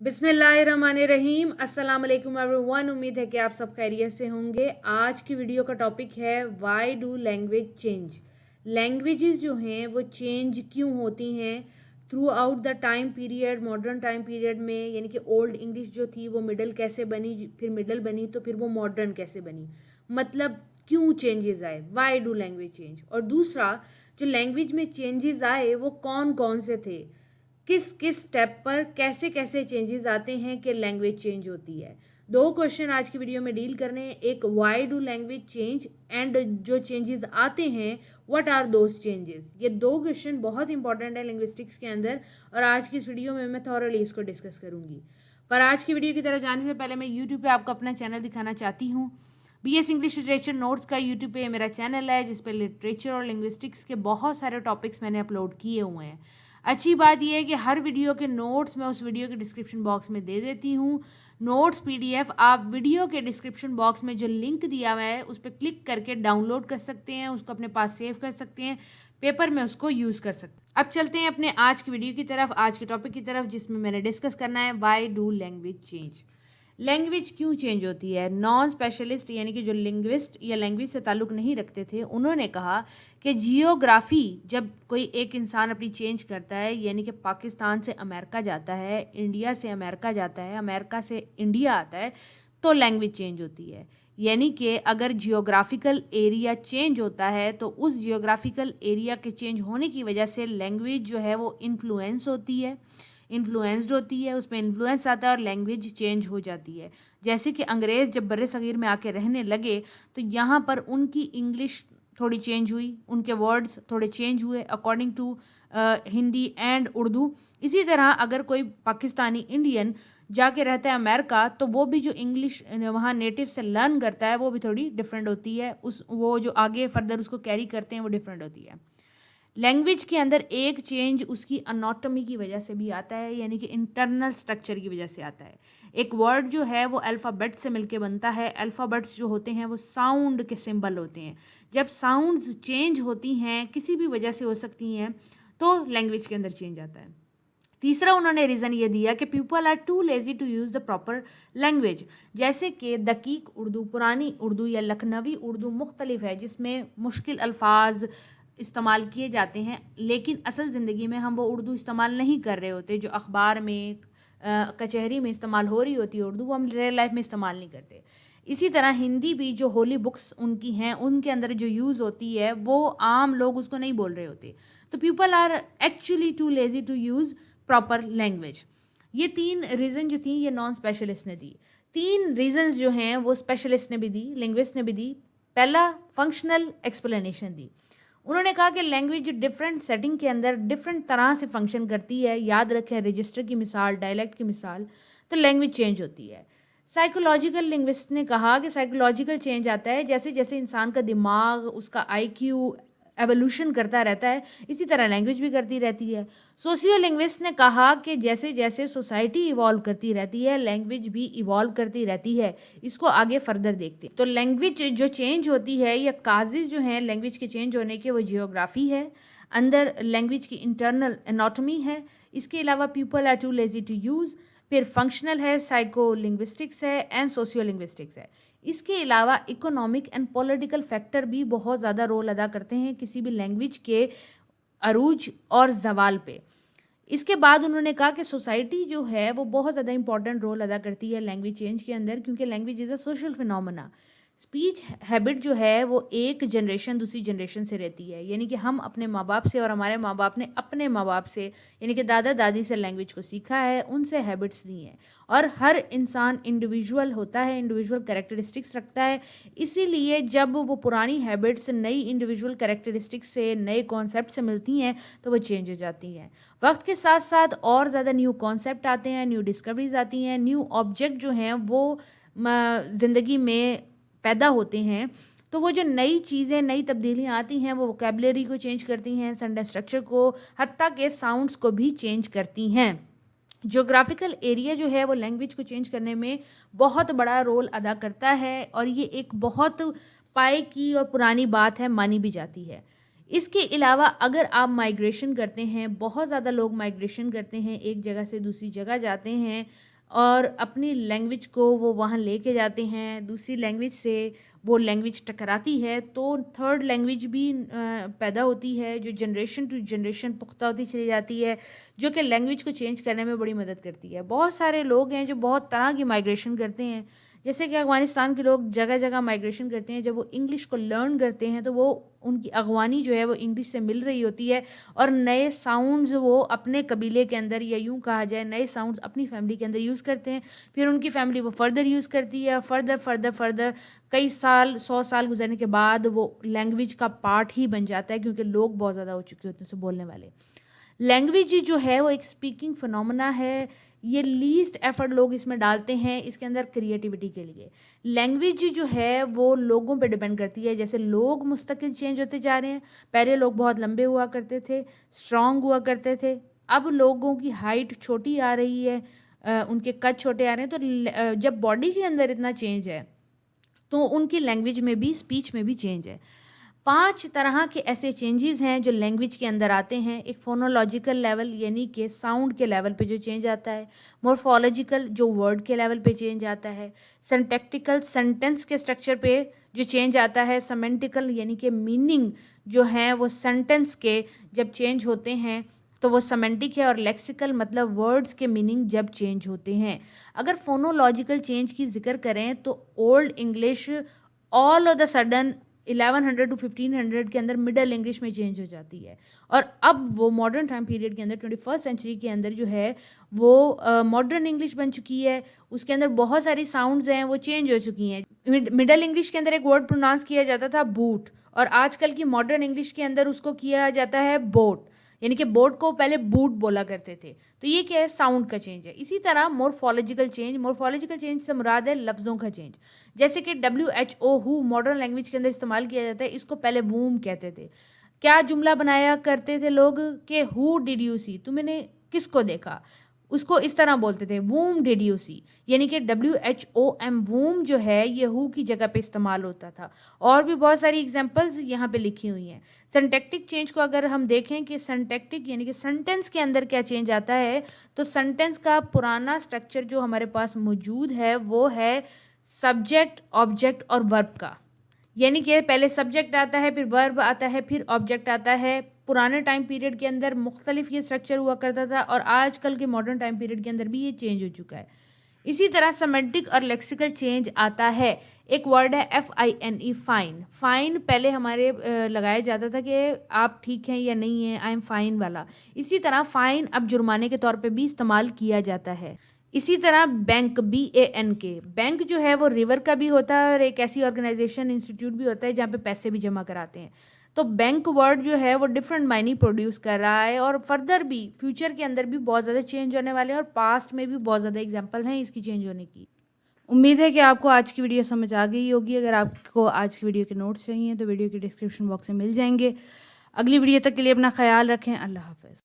बिस्मिल्लाहिर्रहमानिर्रहीम। अस्सलाम वालेकुम एवरीवन। उम्मीद है कि आप सब खैरियत से होंगे। आज की वीडियो का टॉपिक है why do language change. Languages जो हैं वो चेंज क्यों होती हैं through out the time period, modern time period में, यानी कि ओल्ड इंग्लिश जो थी वो मिडल कैसे बनी, फिर मिडल बनी तो फिर वो मॉडर्न कैसे बनी, मतलब क्यों चेंजेस आए, व्हाई डू लैंग्वेज चेंज। और दूसरा, जो लैंग्वेज में चेंजेस आए वो कौन कौन से थे, किस किस स्टेप पर कैसे कैसे चेंजेस आते हैं कि लैंग्वेज चेंज होती है। दो क्वेश्चन आज की वीडियो में डील करने हैं, एक why do language change and जो चेंजेस आते हैं व्हाट आर दोज चेंजेस। ये दो क्वेश्चन बहुत इंपॉर्टेंट है लिंग्विस्टिक्स के अंदर और आज की इस वीडियो में मैं थॉरली इसको डिस्कस करूंगी। पर आज की वीडियो की तरफ जाने से पहले मैं यूट्यूब पे आपको अपना चैनल दिखाना चाहती हूँ। BS इंग्लिश लिटरेचर नोट्स का यूट्यूब पे मेरा चैनल है जिस पर लिटरेचर और लिंग्विस्टिक्स के बहुत सारे टॉपिक्स मैंने अपलोड किए हुए हैं। अच्छी बात यह है कि हर वीडियो के नोट्स मैं उस वीडियो के डिस्क्रिप्शन बॉक्स में दे देती हूँ। नोट्स PDF आप वीडियो के डिस्क्रिप्शन बॉक्स में जो लिंक दिया हुआ है उस पर क्लिक करके डाउनलोड कर सकते हैं, उसको अपने पास सेव कर सकते हैं, पेपर में उसको यूज़ कर सकते हैं। अब चलते हैं अपने आज की वीडियो की तरफ, आज के टॉपिक की तरफ, जिसमें मैंने डिस्कस करना है why do language change. Language क्यों चेंज होती है। नॉन स्पेशलिस्ट यानी कि जो लिंग्विस्ट या लैंग्वेज से ताल्लुक़ नहीं रखते थे, उन्होंने कहा कि जियोग्राफी जब कोई एक इंसान अपनी चेंज करता है, यानी कि पाकिस्तान से अमेरिका जाता है, इंडिया से अमेरिका जाता है, अमेरिका से इंडिया आता है, तो लैंग्वेज चेंज होती है। यानी कि अगर जियोग्राफिकल एरिया चेंज होता है तो उस जियोग्राफिकल एरिया के चेंज होने की वजह से लैंग्वेज जो है वो इन्फ्लुएंस्ड होती है, उसमें इन्फ्लुएंस आता है और लैंग्वेज चेंज हो जाती है। जैसे कि अंग्रेज़ जब बर्रे सगीर में आके रहने लगे तो यहाँ पर उनकी इंग्लिश थोड़ी चेंज हुई, उनके वर्ड्स थोड़े चेंज हुए according to Hindi and Urdu. इसी तरह अगर कोई पाकिस्तानी इंडियन जाके रहता है अमेरिका तो वो भी जो इंग्लिश वहाँ नेटिव से लर्न करता है वो भी थोड़ी डिफरेंट होती है, वो जो आगे फर्दर उसको कैरी करते हैं वो डिफरेंट होती है। लैंग्वेज के अंदर एक चेंज उसकी अनॉटमी की वजह से भी आता है, यानी कि इंटरनल स्ट्रक्चर की वजह से आता है। एक वर्ड जो है वो अल्फ़ाबेट से मिलके बनता है। अल्फ़ाबेट्स जो होते हैं वो साउंड के सिंबल होते हैं। जब साउंड्स चेंज होती हैं, किसी भी वजह से हो सकती हैं, तो लैंग्वेज के अंदर चेंज आता है। तीसरा उन्होंने रीज़न ये दिया कि people are too lazy to use the proper language. जैसे कि दकीक उर्दू, पुरानी उर्दू या लखनवी उर्दू मुख्तलिफ है, जिसमें मुश्किल अल्फाज इस्तेमाल किए जाते हैं, लेकिन असल ज़िंदगी में हम वो उर्दू इस्तेमाल नहीं कर रहे होते। जो अखबार में कचहरी में इस्तेमाल हो रही होती है उर्दू, वो हम रियल लाइफ में इस्तेमाल नहीं करते। इसी तरह हिंदी भी जो होली बुक्स उनकी हैं, उनके अंदर जो यूज़ होती है वो आम लोग उसको नहीं बोल रहे होते। तो people are actually too lazy to use proper language. ये तीन रीज़न जो थी ये नॉन स्पेशलिस्ट ने दी। तीन रीज़न्स जो हैं वो स्पेशलिस्ट ने भी दी, लिंग्विस्ट ने भी दी। पहला फंक्शनल एक्सप्लेनेशन दी। उन्होंने कहा कि लैंग्वेज डिफरेंट सेटिंग के अंदर डिफरेंट तरह से फंक्शन करती है। याद रखें, रजिस्टर की मिसाल, डायलेक्ट की मिसाल, तो लैंग्वेज चेंज होती है। साइकोलॉजिकल लिंग्विस्ट ने कहा कि साइकोलॉजिकल चेंज आता है जैसे जैसे इंसान का दिमाग, उसका IQ एवोल्यूशन करता रहता है, इसी तरह लैंग्वेज भी करती रहती है। सोशियो लिंग्विस्ट ने कहा कि जैसे जैसे सोसाइटी इवॉल्व करती रहती है, लैंग्वेज भी इवॉल्व करती रहती है। इसको आगे फर्दर देखते हैं। तो लैंग्वेज जो चेंज होती है या काजेज जो हैं लैंग्वेज के चेंज होने के, वो जियोग्राफी है, अंदर लैंग्वेज की इंटरनल एनाटॉमी है, इसके अलावा people are too lazy to use, फिर फंक्शनल है, साइको लिंग्विस्टिक्स है एंड सोशियो लिंग्विस्टिक्स है। इसके अलावा इकोनॉमिक एंड पॉलिटिकल फैक्टर भी बहुत ज़्यादा रोल अदा करते हैं किसी भी लैंग्वेज के अरूज और जवाल पे। इसके बाद उन्होंने कहा कि सोसाइटी जो है वो बहुत ज़्यादा इंपॉर्टेंट रोल अदा करती है लैंग्वेज चेंज के अंदर, क्योंकि language is a social phenomena. Speech habit जो है वो एक जनरेशन दूसरी जनरेशन से रहती है, यानी कि हम अपने माँ बाप से और हमारे माँ बाप ने अपने माँ बाप से, यानी कि दादा दादी से लैंग्वेज को सीखा है, उनसे हैबिट्स ली हैं। और हर इंसान इंडिविजुअल होता है, इंडिविजुअल कैरेक्टरिस्टिक्स रखता है। इसीलिए जब वो पुरानी हैबिट्स नई इंडिविजुअल कैरेक्टरिस्टिक्स से, नए कॉन्सेप्ट से मिलती हैं तो वो चेंज हो जाती हैं। वक्त के साथ साथ और ज़्यादा न्यू कॉन्सेप्ट आते हैं, न्यू डिस्कवरीज आती हैं, न्यू ऑब्जेक्ट जो हैं वो ज़िंदगी में पैदा होते हैं। तो वो जो नई चीज़ें, नई तब्दीलियाँ आती हैं वो वोकेबलरी को चेंज करती हैं, सेंटेंस स्ट्रक्चर को, हत्ता के साउंड्स को भी चेंज करती हैं। ज्योग्राफिकल एरिया जो है वो लैंग्वेज को चेंज करने में बहुत बड़ा रोल अदा करता है और ये एक बहुत पाए की और पुरानी बात है, मानी भी जाती है। اس کے علاوہ اگر آپ مائگریشن کرتے ہیں، بہت زیادہ لوگ مائگریشن کرتے ہیں، ایک جگہ سے دوسری جگہ جاتے ہیں اور اپنی لینگویج کو وہ وہاں لے کے جاتے ہیں، دوسری لینگویج سے وہ لینگویج ٹکراتی ہے تو تھرڈ لینگویج بھی پیدا ہوتی ہے جو جنریشن ٹو جنریشن پختہ ہوتی چلی جاتی ہے، جو کہ لینگویج کو چینج کرنے میں بڑی مدد کرتی ہے۔ بہت سارے لوگ ہیں جو بہت طرح کی مائگریشن کرتے ہیں، جیسے کہ افغانستان کے لوگ جگہ جگہ مائگریشن کرتے ہیں، جب وہ انگلش کو لرن کرتے ہیں تو وہ ان کی اغوانی جو ہے وہ انگلش سے مل رہی ہوتی ہے اور نئے ساؤنڈز وہ اپنے قبیلے کے اندر یا یوں کہا جائے نئے ساؤنڈز اپنی فیملی کے اندر یوز کرتے ہیں، پھر ان کی فیملی وہ فردر یوز کرتی ہے، فردر کئی سال 100 سال گزرنے کے بعد وہ لینگویج کا پارٹ ہی بن جاتا ہے، کیونکہ لوگ بہت زیادہ ہو چکے ہوتے ہیں اسے بولنے والے۔ لینگویج جو ہے وہ ایک اسپیکنگ فنومنا ہے، یہ لیسٹ ایفرٹ لوگ اس میں ڈالتے ہیں اس کے اندر کریٹیوٹی کے لیے۔ لینگویج جو ہے وہ لوگوں پہ ڈیپینڈ کرتی ہے، جیسے لوگ مستقل چینج ہوتے جا رہے ہیں، پہلے لوگ بہت لمبے ہوا کرتے تھے، اسٹرانگ ہوا کرتے تھے، اب لوگوں کی ہائٹ چھوٹی آ رہی ہے، ان کے قد چھوٹے آ رہے ہیں، تو جب باڈی کے اندر اتنا چینج ہے تو ان کی لینگویج میں بھی اسپیچ میں بھی چینج ہے۔ 5 طرح کے ایسے چینجز ہیں جو لینگویج کے اندر آتے ہیں۔ ایک فونولوجیکل لیول یعنی کہ ساؤنڈ کے لیول پہ جو چینج آتا ہے، مورفولوجیکل جو ورڈ کے لیول پہ چینج آتا ہے، سنٹیکٹیکل سینٹنس کے سٹرکچر پہ جو چینج آتا ہے، سیمنٹیکل یعنی کہ میننگ جو ہیں وہ سینٹنس کے جب چینج ہوتے ہیں تو وہ سیمنٹک ہے، اور لیکسیکل مطلب ورڈز کے میننگ جب چینج ہوتے ہیں۔ اگر فونولوجیکل چینج کی ذکر کریں تو old English all of the sudden 1100 to 1500 کے اندر مڈل انگلش میں چینج ہو جاتی ہے، اور اب وہ ماڈرن ٹائم پیریڈ کے اندر 21 سینچری کے اندر جو ہے وہ ماڈرن انگلش بن چکی ہے، اس کے اندر بہت ساری ساؤنڈز ہیں وہ چینج ہو چکی ہیں۔ مڈل انگلش کے اندر ایک ورڈ پروناؤنس کیا جاتا تھا بوٹ، اور آج کل کی ماڈرن انگلش کے اندر اس کو کیا جاتا ہے بوٹ، یعنی کہ بوٹ کو پہلے بوٹ بولا کرتے تھے۔ تو یہ کیا ہے؟ ساؤنڈ کا چینج ہے۔ اسی طرح مورفولوجیکل چینج سے مراد ہے لفظوں کا چینج، جیسے کہ WHO ہو ماڈرن لینگویج کے اندر استعمال کیا جاتا ہے، اس کو پہلے ووم کہتے تھے۔ کیا جملہ بنایا کرتے تھے لوگ کہ ہو ڈیڈ یو سی، تم نے کس کو دیکھا، اس کو اس طرح بولتے تھے ووم ڈیڈ یو سی، یعنی کہ WHOM ووم جو ہے یہ ہو کی جگہ پہ استعمال ہوتا تھا۔ اور بھی بہت ساری ایگزامپلز یہاں پہ لکھی ہوئی ہیں۔ سنٹیکٹک چینج کو اگر ہم دیکھیں کہ سنٹیکٹک یعنی کہ سنٹینس کے اندر کیا چینج آتا ہے، تو سنٹینس کا پرانا سٹرکچر جو ہمارے پاس موجود ہے وہ ہے سبجیکٹ، آبجیکٹ اور ورب کا، یعنی کہ پہلے سبجیکٹ آتا ہے، پھر ورب آتا ہے، پھر آبجیکٹ آتا ہے۔ پرانے ٹائم پیریڈ کے اندر مختلف یہ سٹرکچر ہوا کرتا تھا، اور آج کل کے ماڈرن ٹائم پیریڈ کے اندر بھی یہ چینج ہو چکا ہے۔ اسی طرح سیمنٹک اور لیکسیکل چینج آتا ہے۔ ایک ورڈ ہے FINE فائن، فائن پہلے ہمارے لگایا جاتا تھا کہ آپ ٹھیک ہیں یا نہیں ہیں، آئی ایم فائن والا، اسی طرح فائن اب جرمانے کے طور پہ بھی استعمال کیا جاتا ہے۔ اسی طرح بینک BANK، بینک جو ہے وہ ریور کا بھی ہوتا ہے اور ایک ایسی آرگنائزیشن انسٹیٹیوٹ بھی ہوتا ہے جہاں پہ پیسے بھی جمع کراتے ہیں۔ تو بینک ورڈ جو ہے وہ ڈفرینٹ معنی پروڈیوس کر رہا ہے، اور فردر بھی فیوچر کے اندر بھی بہت زیادہ چینج ہونے والے ہیں، اور پاسٹ میں بھی بہت زیادہ ایگزامپل ہیں اس کی چینج ہونے کی۔ امید ہے کہ آپ کو آج کی ویڈیو سمجھ آ گئی ہوگی۔ اگر آپ کو آج کی ویڈیو کے نوٹس چاہیے تو ویڈیو کے ڈسکرپشن باکس میں مل جائیں گے۔ اگلی ویڈیو تک کے لیے اپنا خیال رکھیں۔ اللہ حافظ۔